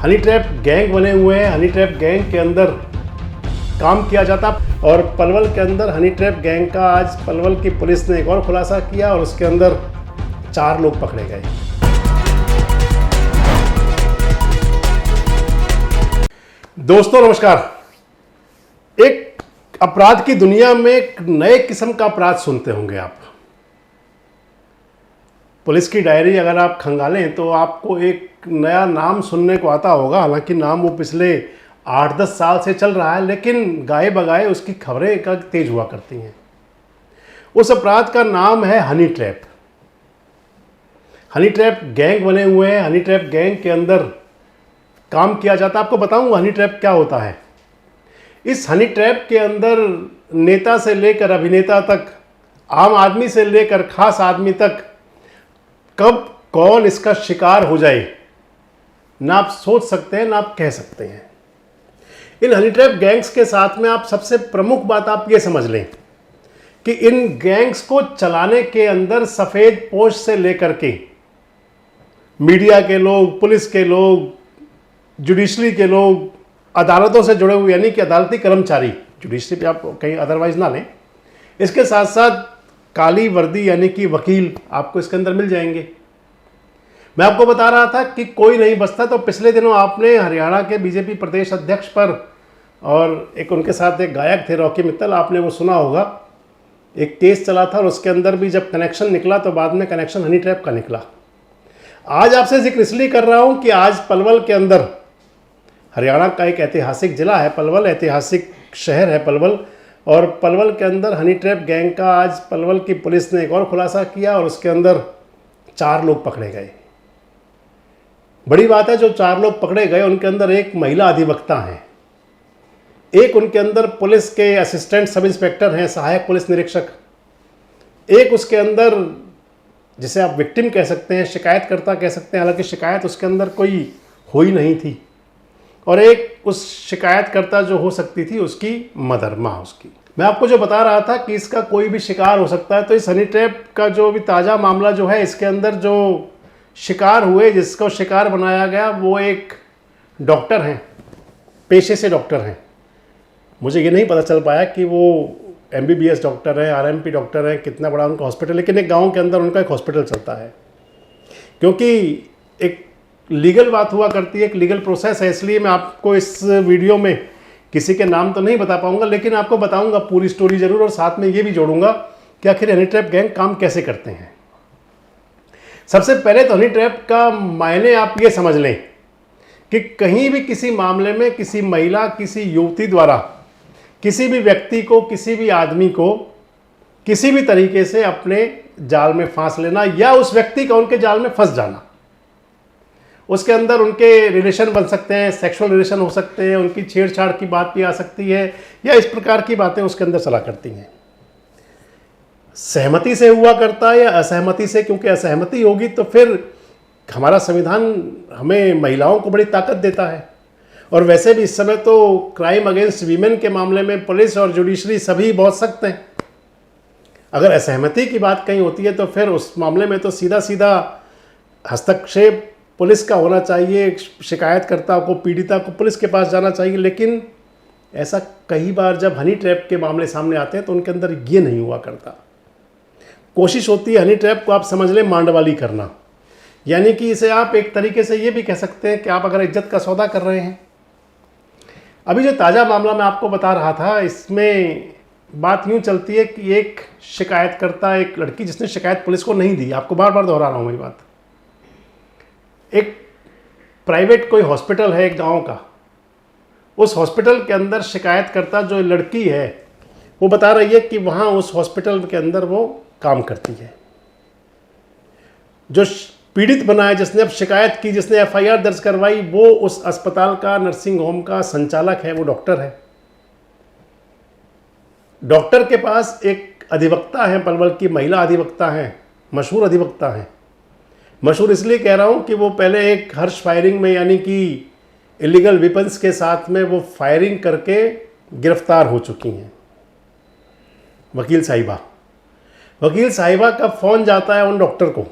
Honey trap gang बने हुए हैं। हनी ट्रैप गैंग के अंदर काम किया जाता और पलवल के अंदर हनी ट्रैप गैंग का आज पलवल की पुलिस ने एक और खुलासा किया और उसके अंदर 4 लोग पकड़े गए। दोस्तों नमस्कार। एक अपराध की दुनिया में एक नए किस्म का अपराध सुनते होंगे आप। पुलिस की डायरी अगर आप खंगालें तो आपको एक नया नाम सुनने को आता होगा। हालांकि नाम वो पिछले 8-10 साल से चल रहा है, लेकिन गाए बगाए उसकी खबरें का तेज हुआ करती हैं। उस अपराध का नाम है honey trap. Honey trap gang बने हुए हैं। हनी ट्रैप गैंग के अंदर काम किया जाता है। आपको बताऊं हनी ट्रैप क्या होता है। इस हनी ट्रैप के अंदर नेता से लेकर अभिनेता तक, आम आदमी से लेकर खास आदमी तक, कब कौन इसका शिकार हो जाए ना आप सोच सकते हैं ना आप कह सकते हैं। इन हनी ट्रैप गैंग्स के साथ में आप सबसे प्रमुख बात आप ये समझ लें कि इन गैंग्स को चलाने के अंदर सफेद पोश से लेकर के मीडिया के लोग, पुलिस के लोग, जुडिशरी के लोग, अदालतों से जुड़े हुए यानी कि अदालती कर्मचारी, जुडिशरी पे आप कहीं अदरवाइज ना लें, इसके साथ साथ काली वर्दी यानी कि वकील आपको इसके अंदर मिल जाएंगे। मैं आपको बता रहा था कि कोई नहीं बचता, तो पिछले दिनों आपने हरियाणा के बीजेपी प्रदेश अध्यक्ष पर और एक उनके साथ एक गायक थे रॉकी मित्तल, आपने वो सुना होगा। एक केस चला था और उसके अंदर भी जब कनेक्शन निकला तो बाद में कनेक्शन हनी ट्रैप का निकला। आज आपसे जिक्र इसलिए कर रहा हूं कि आज पलवल के अंदर, हरियाणा का एक ऐतिहासिक जिला है पलवल, ऐतिहासिक शहर है पलवल, और पलवल के अंदर हनी ट्रैप गैंग का आज पलवल की पुलिस ने एक और खुलासा किया और उसके अंदर 4 लोग पकड़े गए। बड़ी बात है, जो 4 लोग पकड़े गए उनके अंदर एक महिला अधिवक्ता हैं, एक उनके अंदर पुलिस के असिस्टेंट सब इंस्पेक्टर हैं, सहायक पुलिस निरीक्षक, एक उसके अंदर जिसे आप विक्टिम कह सकते हैं, शिकायतकर्ता कह सकते हैं, हालांकि शिकायत उसके अंदर कोई हुई नहीं थी, और एक उस शिकायतकर्ता जो हो सकती थी उसकी मदर, माँ उसकी। मैं आपको जो बता रहा था कि इसका कोई भी शिकार हो सकता है, तो इस हनी ट्रैप का जो भी ताज़ा मामला जो है, इसके अंदर जो शिकार हुए, जिसको शिकार बनाया गया, वो एक डॉक्टर हैं, पेशे से डॉक्टर हैं। मुझे ये नहीं पता चल पाया कि वो MBBS डॉक्टर हैं, RMP डॉक्टर हैं, कितना बड़ा उनका हॉस्पिटल, लेकिन एक गांव के अंदर उनका एक हॉस्पिटल चलता है। क्योंकि एक लीगल बात हुआ करती है, एक लीगल प्रोसेस है, इसलिए मैं आपको इस वीडियो में किसी के नाम तो नहीं बता पाऊंगा, लेकिन आपको बताऊंगा पूरी स्टोरी जरूर, और साथ में ये भी जोड़ूंगा कि आखिर हनी ट्रैप गैंग काम कैसे करते हैं। सबसे पहले तो हनी ट्रैप का मायने आप ये समझ लें कि कहीं भी किसी मामले में किसी महिला, किसी युवती द्वारा किसी भी व्यक्ति को, किसी भी आदमी को किसी भी तरीके से अपने जाल में फांस लेना, या उस व्यक्ति का उनके जाल में फंस जाना। उसके अंदर उनके रिलेशन बन सकते हैं, सेक्सुअल रिलेशन हो सकते हैं, उनकी छेड़छाड़ की बात भी आ सकती है, या इस प्रकार की बातें उसके अंदर चला करती हैं। सहमति से हुआ करता है या असहमति से, क्योंकि असहमति होगी तो फिर हमारा संविधान हमें महिलाओं को बड़ी ताकत देता है, और वैसे भी इस समय तो क्राइम अगेंस्ट वीमेन के मामले में पुलिस और जुडिशरी सभी बहुत सख्त हैं। अगर असहमति की बात कहीं होती है तो फिर उस मामले में तो सीधा सीधा हस्तक्षेप पुलिस का होना चाहिए, शिकायतकर्ता को, पीड़िता को पुलिस के पास जाना चाहिए। लेकिन ऐसा कई बार जब हनी ट्रैप के मामले सामने आते हैं तो उनके अंदर ये नहीं हुआ करता। कोशिश होती है हनी ट्रैप को आप समझ लें मांडवाली करना, यानी कि इसे आप एक तरीके से ये भी कह सकते हैं कि आप अगर इज्जत का सौदा कर रहे हैं। अभी जो ताज़ा मामला मैं आपको बता रहा था, इसमें बात यूँ चलती है कि एक शिकायतकर्ता, एक लड़की जिसने शिकायत पुलिस को नहीं दी, आपको बार बार दोहरा रहा हूँ मेरी बात, एक प्राइवेट कोई हॉस्पिटल है एक गांव का, उस हॉस्पिटल के अंदर शिकायतकर्ता जो लड़की है वो बता रही है कि वहाँ उस हॉस्पिटल के अंदर वो काम करती है। जो पीड़ित बना है, जिसने अब शिकायत की, जिसने FIR दर्ज करवाई, वो उस अस्पताल का, नर्सिंग होम का संचालक है, वो डॉक्टर है। डॉक्टर के पास एक अधिवक्ता है, पलवल की महिला अधिवक्ता है, मशहूर अधिवक्ता है। मशहूर इसलिए कह रहा हूँ कि वो पहले एक हर्ष फायरिंग में, यानी कि इलीगल वेपन्स के साथ में वो फायरिंग करके गिरफ्तार हो चुकी हैं। वकील साहिबा का फ़ोन जाता है उन डॉक्टर को,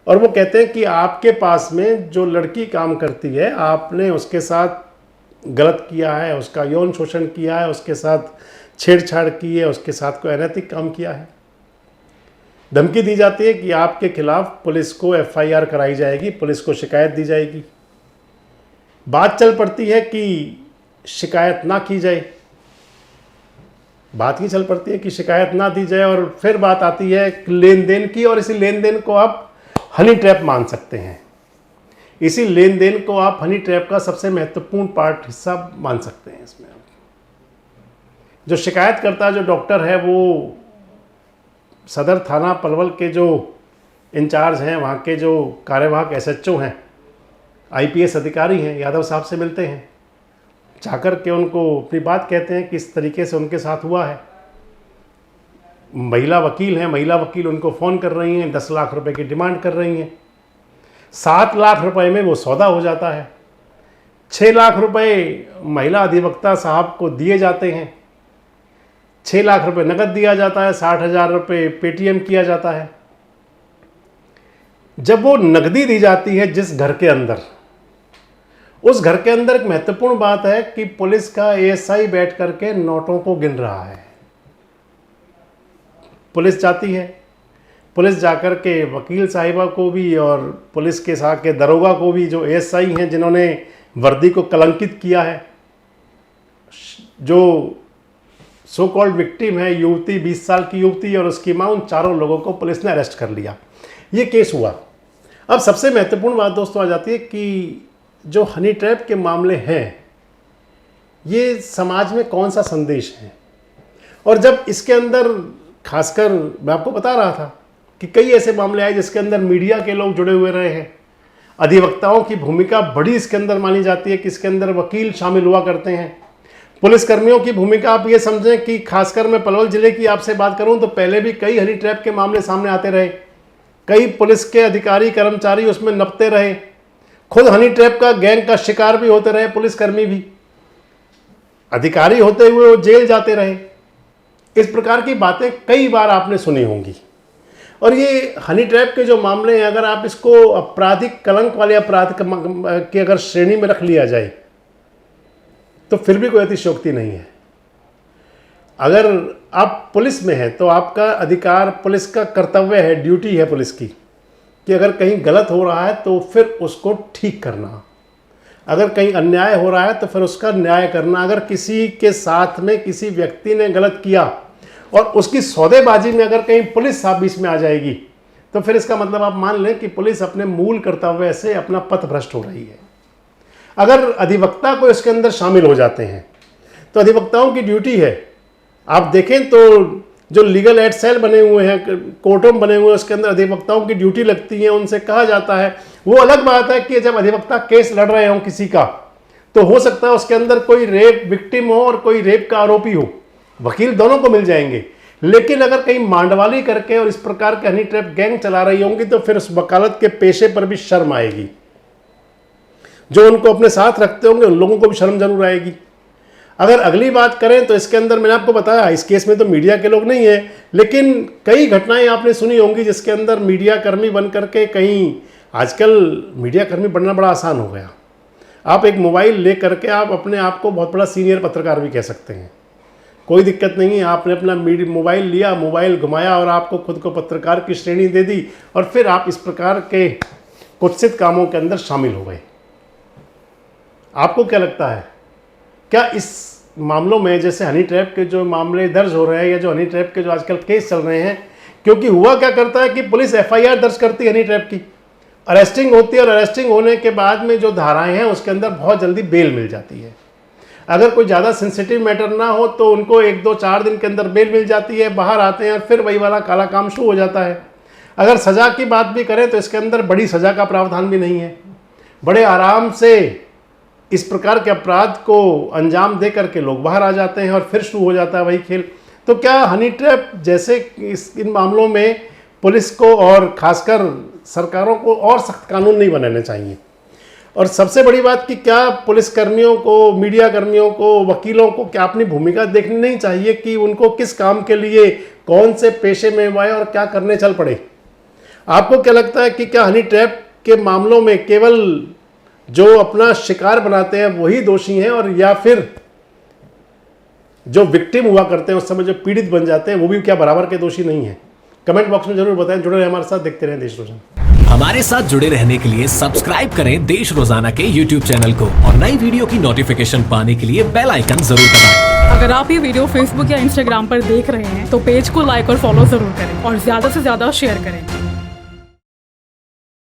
और वो कहते हैं कि आपके पास में जो लड़की काम करती है, आपने उसके साथ गलत किया है, उसका यौन शोषण किया है, उसके साथ छेड़छाड़ की है, उसके साथ कोई अनैतिक काम किया है। धमकी दी जाती है कि आपके खिलाफ पुलिस को एफआईआर कराई जाएगी, पुलिस को शिकायत दी जाएगी। बात चल पड़ती है कि शिकायत ना की जाए, बात ही चल पड़ती है कि शिकायत ना दी जाए, और फिर बात आती है लेन देन की, और इसी लेन देन को आप हनी ट्रैप मान सकते हैं। इसी लेन देन को आप हनी ट्रैप का सबसे महत्वपूर्ण पार्ट हिस्सा मान सकते हैं। इसमें जो शिकायत करता जो डॉक्टर है, वो सदर थाना पलवल के जो इंचार्ज हैं, वहाँ के जो कार्यवाहक एसएचओ हैं, आईपीएस अधिकारी हैं, यादव साहब से मिलते हैं, जाकर के उनको अपनी बात कहते हैं कि इस तरीके से उनके साथ हुआ है। महिला वकील हैं, महिला वकील उनको फ़ोन कर रही हैं, 10 लाख रुपए की डिमांड कर रही हैं। 7 लाख रुपए में वो सौदा हो जाता है। 6 लाख रुपए महिला अधिवक्ता साहब को दिए जाते हैं। 6 लाख रुपए नकद दिया जाता है, 60,000 रुपये पेटीएम किया जाता है। जब वो नकदी दी जाती है जिस घर के अंदर, उस घर के अंदर एक महत्वपूर्ण बात है कि पुलिस का एएसआई बैठ करके नोटों को गिन रहा है। पुलिस जाती है, पुलिस जाकर के वकील साहिबा को भी और पुलिस के साथ के दरोगा को भी, जो एएसआई हैं जिन्होंने वर्दी को कलंकित किया है, जो सो कॉल्ड विक्टिम है युवती, 20 साल की युवती और उसकी मां, उन चारों लोगों को पुलिस ने अरेस्ट कर लिया। ये केस हुआ। अब सबसे महत्वपूर्ण बात दोस्तों आ जाती है कि जो हनी ट्रैप के मामले हैं, ये समाज में कौन सा संदेश है। और जब इसके अंदर खासकर मैं आपको बता रहा था कि कई ऐसे मामले आए जिसके अंदर मीडिया के लोग जुड़े हुए रहे हैं, अधिवक्ताओं की भूमिका बड़ी इसके अंदर मानी जाती है कि इसके अंदर वकील शामिल हुआ करते हैं, पुलिसकर्मियों की भूमिका। आप ये समझें कि खासकर मैं पलवल जिले की आपसे बात करूं तो पहले भी कई हनी ट्रैप के मामले सामने आते रहे, कई पुलिस के अधिकारी कर्मचारी उसमें नपते रहे, खुद हनी ट्रैप का गैंग का शिकार भी होते रहे, पुलिसकर्मी भी, अधिकारी होते हुए वो जेल जाते रहे। इस प्रकार की बातें कई बार आपने सुनी होंगी। और ये हनी ट्रैप के जो मामले हैं, अगर आप इसको आपराधिक कलंक वाले अपराध की अगर श्रेणी में रख लिया जाए तो फिर भी कोई अतिशयोक्ति नहीं है। अगर आप पुलिस में हैं तो आपका अधिकार, पुलिस का कर्तव्य है, ड्यूटी है पुलिस की, कि अगर कहीं गलत हो रहा है तो फिर उसको ठीक करना, अगर कहीं अन्याय हो रहा है तो फिर उसका न्याय करना। अगर किसी के साथ में किसी व्यक्ति ने गलत किया और उसकी सौदेबाजी में अगर कहीं पुलिस साहब बीच में आ जाएगी तो फिर इसका मतलब आप मान लें कि पुलिस अपने मूल कर्तव्य से अपना पथ भ्रष्ट हो रही है। अगर अधिवक्ता को इसके अंदर शामिल हो जाते हैं तो अधिवक्ताओं की ड्यूटी है, आप देखें तो जो लीगल एड सेल बने हुए हैं, कोर्टरूम बने हुए हैं, उसके अंदर अधिवक्ताओं की ड्यूटी लगती है, उनसे कहा जाता है। वो अलग बात है कि जब अधिवक्ता केस लड़ रहे हों किसी का, तो हो सकता है उसके अंदर कोई रेप विक्टिम हो और कोई रेप का आरोपी हो, वकील दोनों को मिल जाएंगे। लेकिन अगर कहीं मांडवाली करके और इस प्रकार के हनी ट्रैप गैंग चला रही होंगी तो फिर उस वकालत के पेशे पर भी शर्म आएगी। जो उनको अपने साथ रखते होंगे उन लोगों को भी शर्म जरूर आएगी। अगर अगली बात करें तो इसके अंदर मैंने आपको बताया, इस केस में तो मीडिया के लोग नहीं है, लेकिन कई घटनाएं आपने सुनी होंगी जिसके अंदर मीडिया कर्मी बन करके, कहीं आजकल मीडिया कर्मी बनना बड़ा आसान हो गया। आप एक मोबाइल ले करके आप अपने आप को बहुत बड़ा सीनियर पत्रकार भी कह सकते हैं, कोई दिक्कत नहीं है। आपने अपना मोबाइल लिया, मोबाइल घुमाया और आपको खुद को पत्रकार की श्रेणी दे दी और फिर आप इस प्रकार के कुत्सित कामों के अंदर शामिल हो गए। आपको क्या लगता है, क्या इस मामलों में, जैसे हनी ट्रैप के जो मामले दर्ज हो रहे हैं या जो हनी ट्रैप के जो आजकल केस चल रहे हैं, क्योंकि हुआ क्या करता है कि पुलिस एफआईआर दर्ज करती है हनी ट्रैप की, अरेस्टिंग होती है और अरेस्टिंग होने के बाद में जो धाराएं हैं उसके अंदर बहुत जल्दी बेल मिल जाती है। अगर कोई ज़्यादा सेंसिटिव मैटर ना हो तो उनको 1, 2, 4 दिन के अंदर बेल मिल जाती है, बाहर आते हैं और फिर वही वाला काला काम शुरू हो जाता है। अगर सज़ा की बात भी करें तो इसके अंदर बड़ी सज़ा का प्रावधान भी नहीं है, बड़े आराम से इस प्रकार के अपराध को अंजाम दे करके लोग बाहर आ जाते हैं और फिर शुरू हो जाता है वही खेल। तो क्या हनी ट्रैप जैसे इन मामलों में पुलिस को और खासकर सरकारों को और सख्त कानून नहीं बनाने चाहिए? और सबसे बड़ी बात कि क्या पुलिस कर्मियों को, मीडिया कर्मियों को, वकीलों को क्या अपनी भूमिका देखनी नहीं चाहिए कि उनको किस काम के लिए, कौन से पेशे में आए और क्या करने चल पड़े? आपको क्या लगता है कि क्या हनी ट्रैप के मामलों में केवल जो अपना शिकार बनाते हैं वही दोषी हैं, और या फिर जो विक्टिम हुआ करते हैं उस समय जो पीड़ित बन जाते हैं वो भी क्या बराबर के दोषी नहीं है? कमेंट बॉक्स में जरूर बताएं। जुड़े रहें हमारे साथ, देखते रहें देश रोजाना। हमारे साथ जुड़े रहने के लिए सब्सक्राइब करें देश रोजाना के YouTube चैनल को और नई वीडियो की नोटिफिकेशन पाने के लिए बेल आइकन जरूर दबाएं। अगर आप ये वीडियो फेसबुक या इंस्टाग्राम पर देख रहे हैं तो पेज को लाइक और फॉलो जरूर करें और ज्यादा से ज्यादा शेयर करें।